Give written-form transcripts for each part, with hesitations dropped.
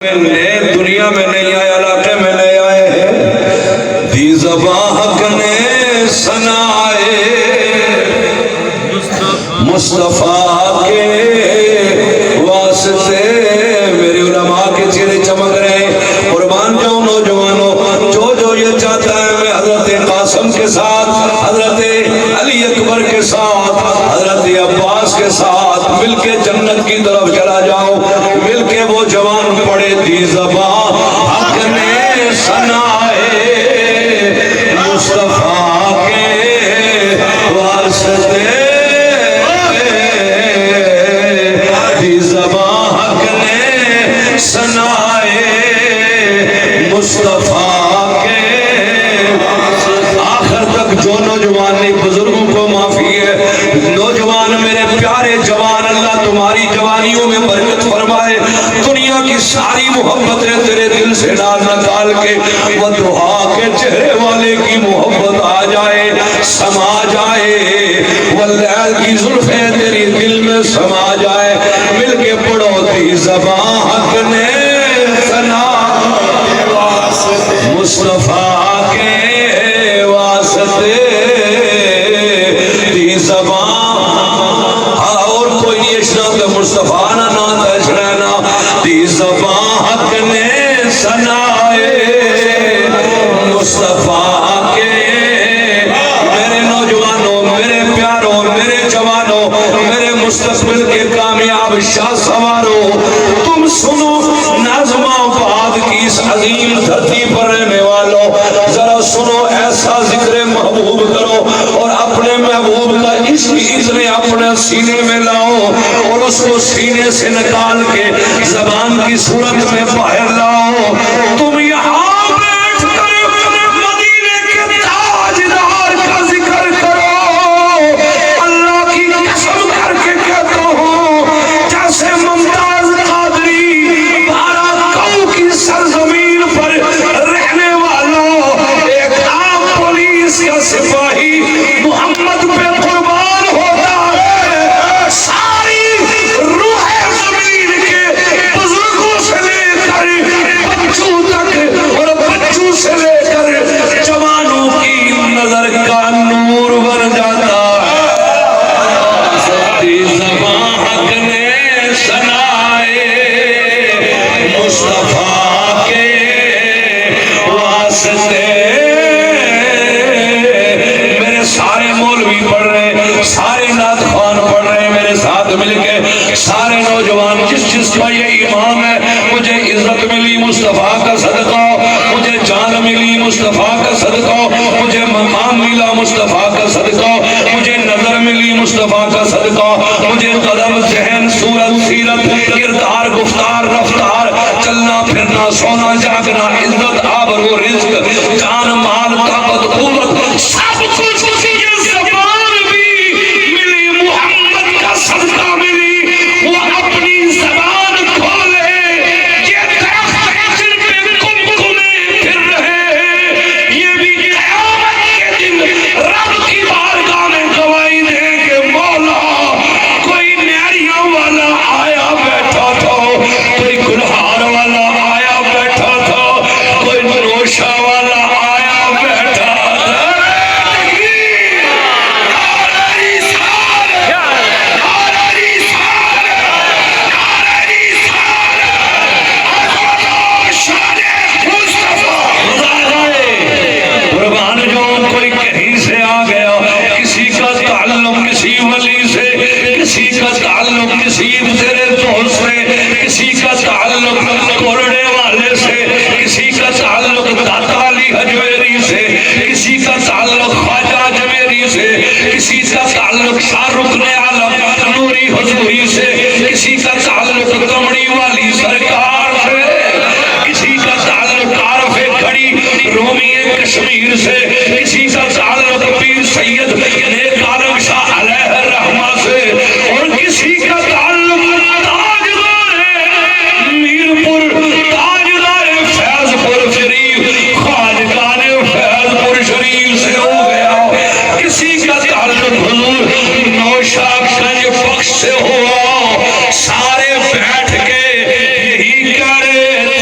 دنیا میں نہیں آئے علاقے میں نہیں آئے ہیں دی زباں حق نے سنائے مصطفیٰ کے واسطے میرے علماء کے چہرے چمک رہے ہیں قربان جاؤں نوجوانوں جو یہ چاہتا ہے میں حضرت قاسم کے ساتھ حضرت علی اکبر کے ساتھ حضرت عباس کے ساتھ مل کے جنت کی طرف چلا جاؤں مل کے وہ جوان پڑے دی زباں حق نے سنائے مصطفیٰ کے واسطے دی زباں حق نے سنائے مصطفیٰ کے آخر تک جو نوجوان بزرگوں کو معافی ہے نوجوان میرے پیارے جوان اللہ تمہاری جوانیوں میں برکت فرمائے دنیا کی ساری محبتیں تیرے دل سے نکال کے وہ دعا کے چہرے والے کی محبت آ جائے سما جائے واللیل کی زلفیں تیری دل میں سما جائے مل کے پڑھو دی زباں حق نے سنا مصطفیٰ کے واسطے دی زباں اور کوئی نہیں اشنا مصطفیٰ نہ تشرنا دی زباں حق نے سنائے مصطفیٰ کے میرے نوجوانوں میرے پیاروں میرے جوانوں میرے مستقبل کے کامیاب شاہ سواروں تم سنو نظم آباد کی اس عظیم دھرتی پر رہنے والوں ذرا سنو ایسا ذکر محبوب کرو اور اپنے محبوب کا عشق اتنے اپنے سینے میں لاؤ اور اس کو سینے سے نکال کے زبان کی صورت میں باہر لاؤ تم یہاں بیٹھ کر مدینے کے تاجدار کا ذکر کرو اللہ کی قسم کر کے کہتا ہوں جیسے ممتاز قادری بارہ کو کی سرزمین پر رہنے والوں ایک عام پولیس کا سپاہی محمد پہ قربان ہوتا ہے ساری روح زمین کے بزرگوں سے لے کر بچوں تک اور بچوں سے لے کر جوانوں کی نظر کا نور بن جاتا ہے دی زباں حق نے سنائے مصطفیٰ کے واسطے میرے سارے مولوی پڑھ رہے ہیں سارے نعت خوان پڑھ رہے ہیں میرے ساتھ مل کے سارے نوجوان جس کا یہ امام ہے مجھے عزت ملی مصطفیٰ کا صدقہ مجھے جان ملی مصطفیٰ کا صدقہ مجھے مقام ملا مصطفیٰ کا صدقہ مجھے نظر ملی مصطفیٰ کا صدقہ مجھے قدم ذہن صورت سیرت کردار گفتار رفتار چلنا پھرنا سونا جاگنا عزت آبرو رزق جان مال طاقت قوت سب کچھ یہ زبان بھی ملی محمد کا صدقہ ملی وہ اپنی زبان کھولے یہ درخت جن پہ کمکمے پھر رہے یہ بھی قیامت کے دن رب کی بارگاہ میں گواہی دے کہ مولا کوئی نیاریاں والا آیا بیٹھا تھا کوئی گنہار والا آیا بیٹھا تھا کوئی نروشہ والا آیا بیٹھا تھا قربان جاؤں کوئی کہیں سے آ گیا کسی کا تعلق کسی ولی سے کسی کا تعلق کسی تیرے دوست سے کسی کا تعلق کورڑے والے سے کسی کا تعلق داتا علی حجویری سے کسی کا تعلق خواجہ جویری سے کسی کا تعلق شاہ رکن عالم نوری حضوری سے کسی کا تعلق کمڑی والی سرکار سے کسی کا تعلق عارف کھڑی رومی کشمیر سے کسی کا تعلق پیر سید نیک عالم شاہ علیہ الرحمہ سے اور کسی کا تعلق تاجدار میرپور تاجدار فیض پور شریف خواجگان فیض پور شریف سے ہو گیا کسی کا تعلق حضور نوشہ گنج بخش سے ہوا سارے بیٹھ کے یہی کہہ رہے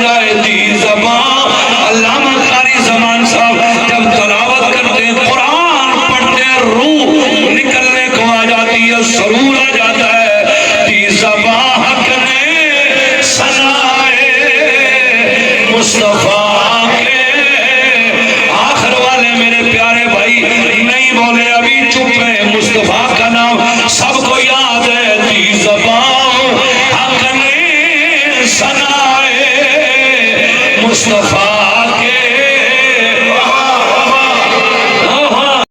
جائے دی زبان. علامہ قاری زمان صاحب جب تلاوت کرتے ہیں قرآن پڑھتے ہیں روح نکلنے کو آ جاتی ہے سرور آ جاتا ہے. دی زبان حق نے سنائے مصطفیٰ کے. آخر والے میرے پیارے بھائی نہیں بولے ابھی چپ ہے. مصطفیٰ کا نام سب کو یاد ہے. دی زبان حق نے سنائے مصطفیٰ